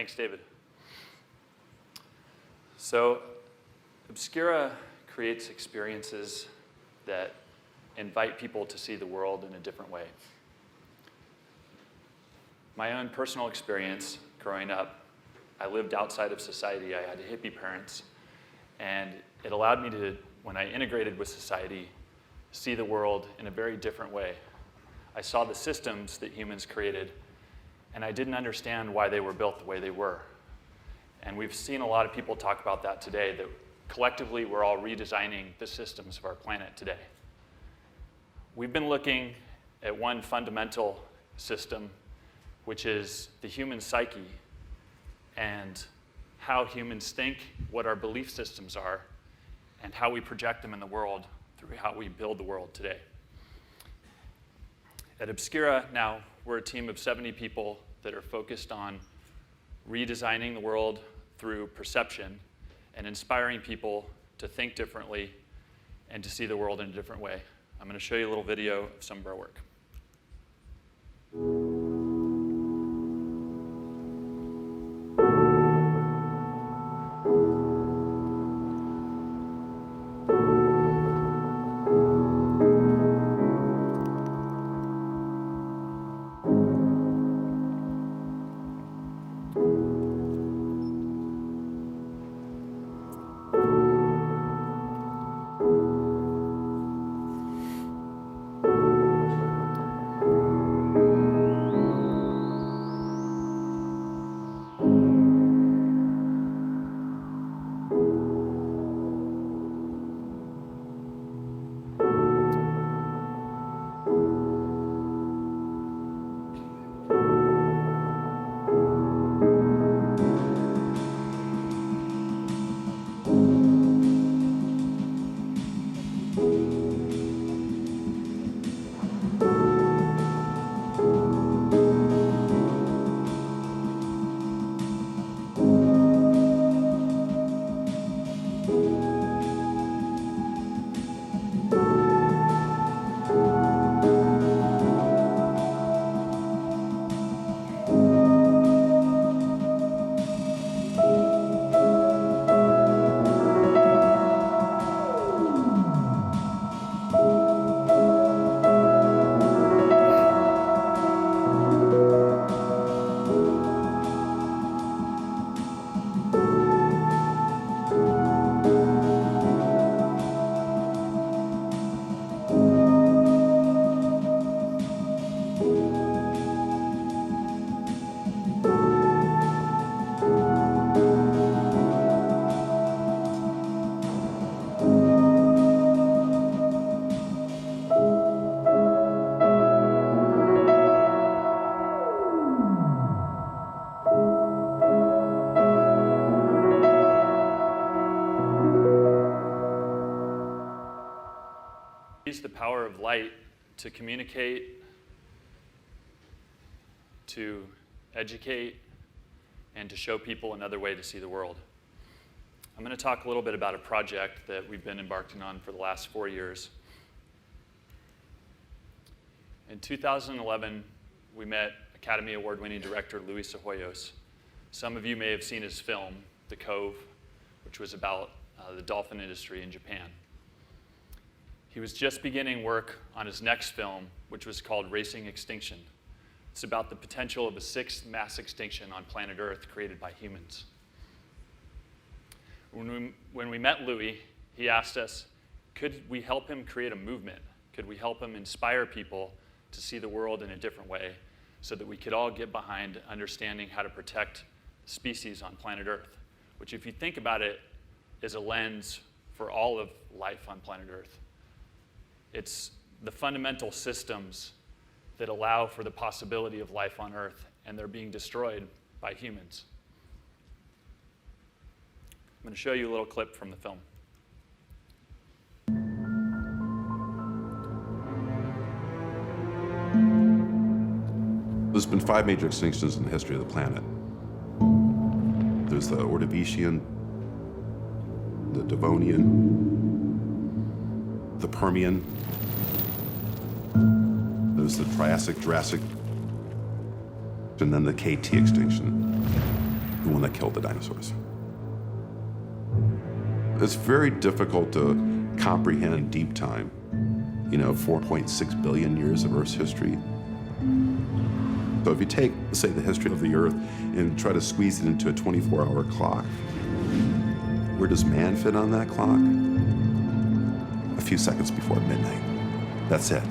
Thanks, David. So, Obscura creates experiences that invite people to see the world in a different way. My own personal experience growing up, I lived outside of society. I had hippie parents, and it allowed me to, when I integrated with society, see the world in a very different way. I saw the systems that humans created, and I didn't understand why they were built the way they were. And we've seen a lot of people talk about that today, that collectively we're all redesigning the systems of our planet today. We've been looking at one fundamental system, which is the human psyche and how humans think, what our belief systems are, and how we project them in the world through how we build the world today. At Obscura now, we're a team of 70 people that are focused on redesigning the world through perception and inspiring people to think differently and to see the world in a different way. I'm going to show you a little video of some of our work. Use the power of light to communicate, to educate, and to show people another way to see the world. I'm going to talk a little bit about a project that we've been embarking on for the last 4 years. In 2011, we met Academy Award-winning director Luis Hoyos. Some of you may have seen his film, The Cove, which was about the dolphin industry in Japan. He was just beginning work on his next film, which was called Racing Extinction. It's about the potential of a sixth mass extinction on planet Earth created by humans. When we met Louis, he asked us, could we help him create a movement? Could we help him inspire people to see the world in a different way so that we could all get behind understanding how to protect species on planet Earth, which, if you think about it, is a lens for all of life on planet Earth. It's the fundamental systems that allow for the possibility of life on Earth, and they're being destroyed by humans. I'm going to show you a little clip from the film. There's been 5 major extinctions in the history of the planet. There's the Ordovician, the Devonian, the Permian, there's the Triassic, Jurassic, and then the KT extinction. the one that killed the dinosaurs. It's very difficult to comprehend in deep time, 4.6 billion years of Earth's history. So if you take, say, the history of the Earth and try to squeeze it into a 24-hour clock, where does man fit on that clock? A few seconds before midnight. That's it.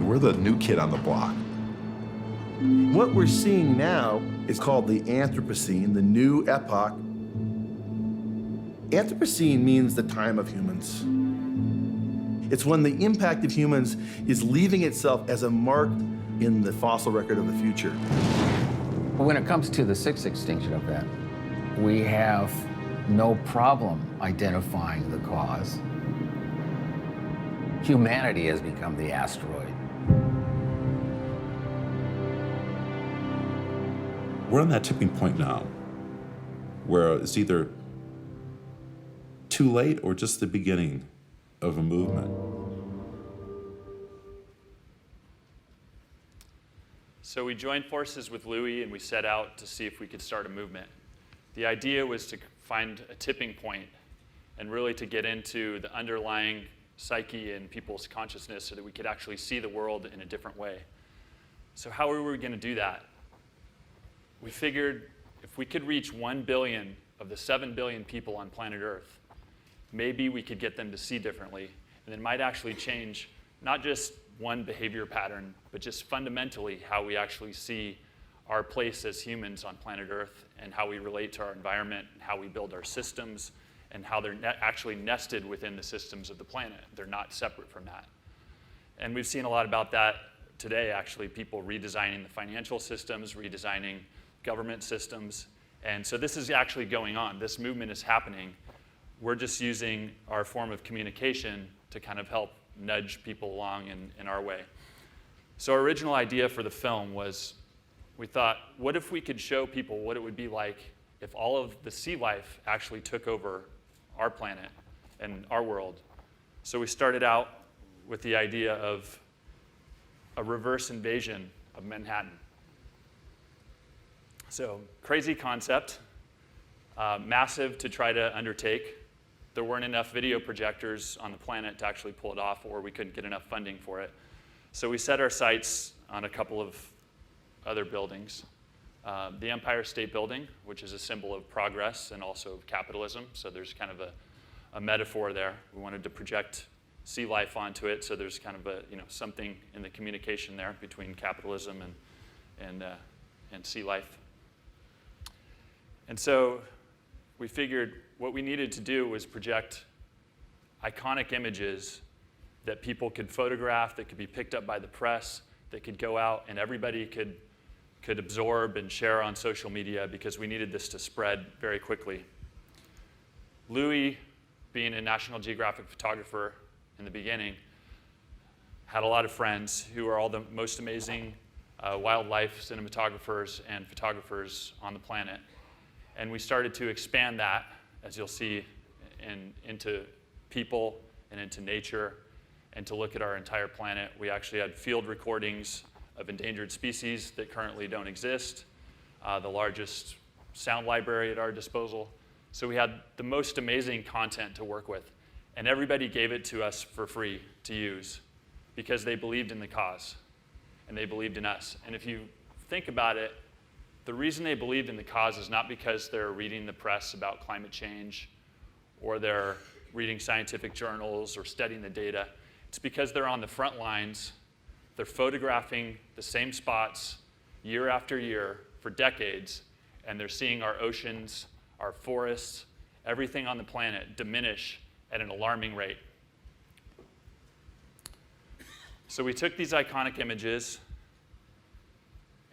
We're the new kid on the block. What we're seeing now is called the Anthropocene, the new epoch. Anthropocene means the time of humans. It's when the impact of humans is leaving itself as a mark in the fossil record of the future. When it comes to the sixth extinction event, we have no problem identifying the cause. Humanity has become the asteroid. We're on that tipping point now, where it's either too late or just the beginning of a movement. So we joined forces with Louis and we set out to see if we could start a movement. The idea was to find a tipping point and really to get into the underlying psyche and people's consciousness so that we could actually see the world in a different way. So how were we going to do that? We figured if we could reach 1 billion of the 7 billion people on planet Earth, maybe we could get them to see differently, and it might actually change not just one behavior pattern, but just fundamentally how we actually see our place as humans on planet Earth and how we relate to our environment and how we build our systems and how they're actually nested within the systems of the planet. They're not separate from that. And we've seen a lot about that today, actually, people redesigning the financial systems, redesigning government systems. And so this is actually going on. This movement is happening. We're just using our form of communication to kind of help nudge people along in our way. So our original idea for the film was, we thought, what if we could show people what it would be like if all of the sea life actually took over our planet and our world? So we started out with the idea of a reverse invasion of Manhattan. So crazy concept, massive to try to undertake. There weren't enough video projectors on the planet to actually pull it off, or we couldn't get enough funding for it. So we set our sights on a couple of other buildings. The Empire State Building, which is a symbol of progress and also of capitalism. So there's kind of a metaphor there. We wanted to project sea life onto it, so there's kind of a something in the communication there between capitalism and sea life. And so we figured what we needed to do was project iconic images that people could photograph, that could be picked up by the press, that could go out and everybody could absorb and share on social media, because we needed this to spread very quickly. Louis, being a National Geographic photographer in the beginning, had a lot of friends who are all the most amazing wildlife cinematographers and photographers on the planet. And we started to expand that, as you'll see, into people and into nature, and to look at our entire planet. We actually had field recordings of endangered species that currently don't exist, the largest sound library at our disposal. So we had the most amazing content to work with. And everybody gave it to us for free to use because they believed in the cause and they believed in us. And if you think about it, the reason they believed in the cause is not because they're reading the press about climate change or they're reading scientific journals or studying the data. It's because they're on the front lines. They're photographing the same spots year after year for decades, and they're seeing our oceans, our forests, everything on the planet diminish at an alarming rate. So we took these iconic images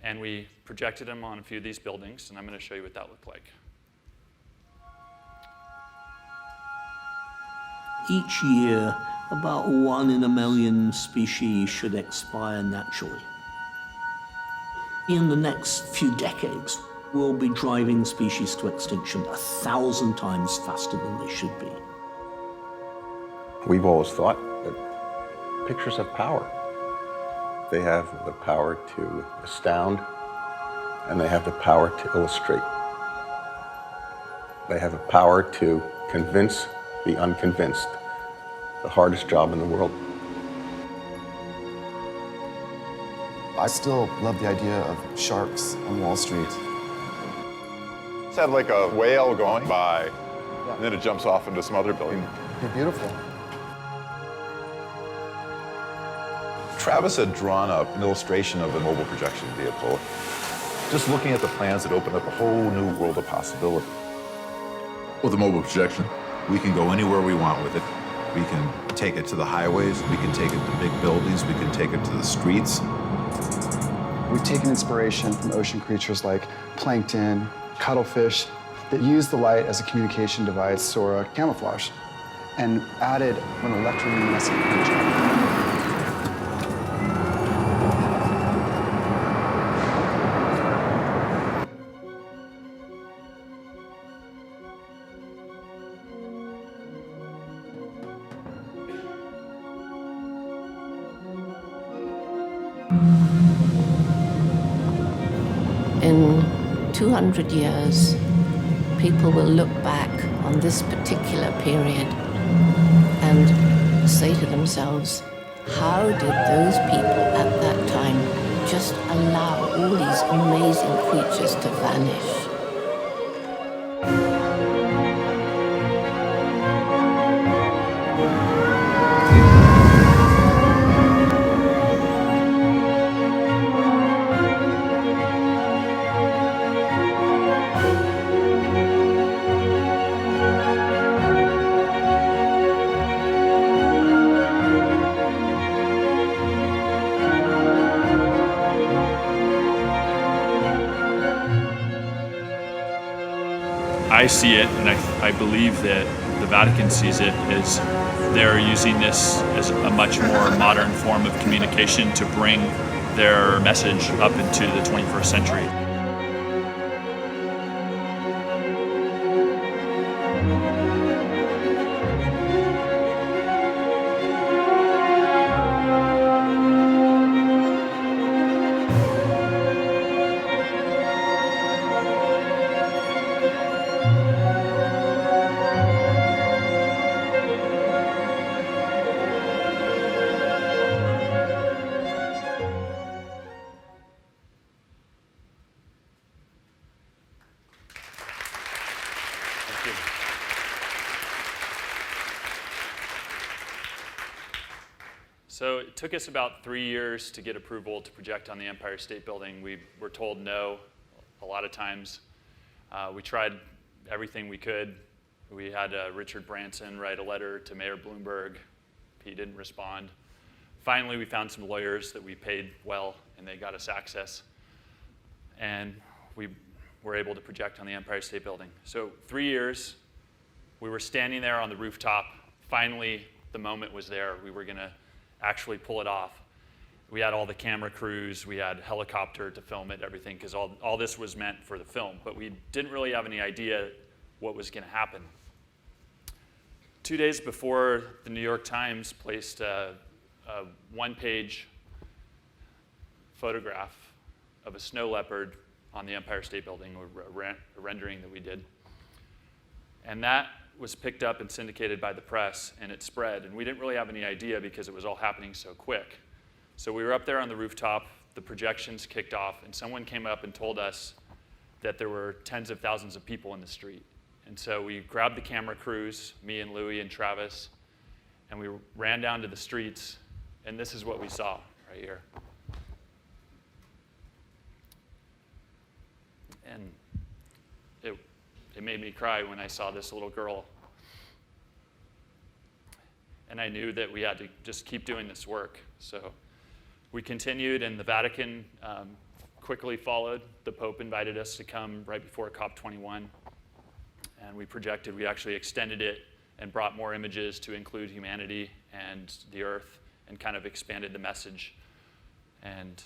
and we projected them on a few of these buildings, and I'm going to show you what that looked like. Each year, about 1 in a million species should expire naturally. In the next few decades, we'll be driving species to extinction 1,000 times faster than they should be. We've always thought that pictures have power. They have the power to astound, and they have the power to illustrate. They have the power to convince the unconvinced, the hardest job in the world. I still love the idea of sharks on Wall Street. It's had like a whale going by, and then it jumps off into some other building. They're beautiful. Travis had drawn up an illustration of a mobile projection vehicle. Just looking at the plans, it opened up a whole new world of possibility. With a mobile projection, we can go anywhere we want with it. We can take it to the highways, we can take it to big buildings, we can take it to the streets. We've taken inspiration from ocean creatures like plankton, cuttlefish, that use the light as a communication device or a camouflage, and added an electroluminescent creature. In 200 years, people will look back on this particular period and say to themselves, how did those people at that time just allow all these amazing creatures to vanish? I see it, and I believe that the Vatican sees it, is they're using this as a much more modern form of communication to bring their message up into the 21st century. So it took us about 3 years to get approval to project on the Empire State Building. We were told no a lot of times. We tried everything we could. We had Richard Branson write a letter to Mayor Bloomberg. He didn't respond. Finally, we found some lawyers that we paid well, and they got us access. And we were able to project on the Empire State Building. So 3 years, we were standing there on the rooftop. Finally, the moment was there. We were going to actually pull it off. We had all the camera crews, we had helicopter to film it, everything, because all this was meant for the film, but we didn't really have any idea what was going to happen. 2 days before, the New York Times placed a one-page photograph of a snow leopard on the Empire State Building, a rendering that we did. And that was picked up and syndicated by the press, and it spread. And we didn't really have any idea because it was all happening so quick. So we were up there on the rooftop, the projections kicked off, and someone came up and told us that there were tens of thousands of people in the street. And so we grabbed the camera crews, me and Louis and Travis, and we ran down to the streets, and this is what we saw right here. And it made me cry when I saw this little girl. And I knew that we had to just keep doing this work. So we continued, and the Vatican quickly followed. The Pope invited us to come right before COP21. And we projected. We actually extended it and brought more images to include humanity and the Earth and kind of expanded the message. And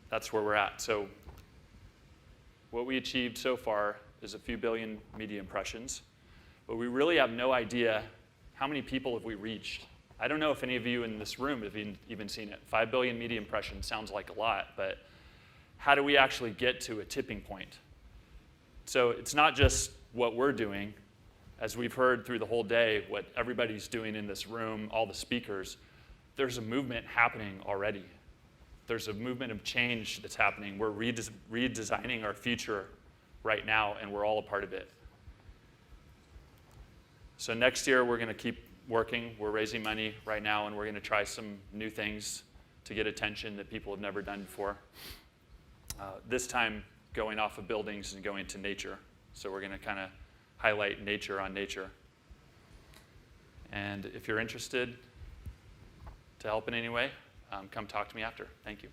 that's where we're at. So what we achieved so far is a few billion media impressions, but we really have no idea how many people have we reached. I don't know if any of you in this room have even seen it. 5 billion media impressions sounds like a lot, but how do we actually get to a tipping point? So it's not just what we're doing, as we've heard through the whole day, what everybody's doing in this room, all the speakers. There's a movement happening already. There's a movement of change that's happening. We're redesigning our future right now, and we're all a part of it. So next year, we're going to keep working. We're raising money right now, and we're going to try some new things to get attention that people have never done before. This time, going off of buildings and going to nature. So we're going to kind of highlight nature on nature. And if you're interested to help in any way, come talk to me after. Thank you.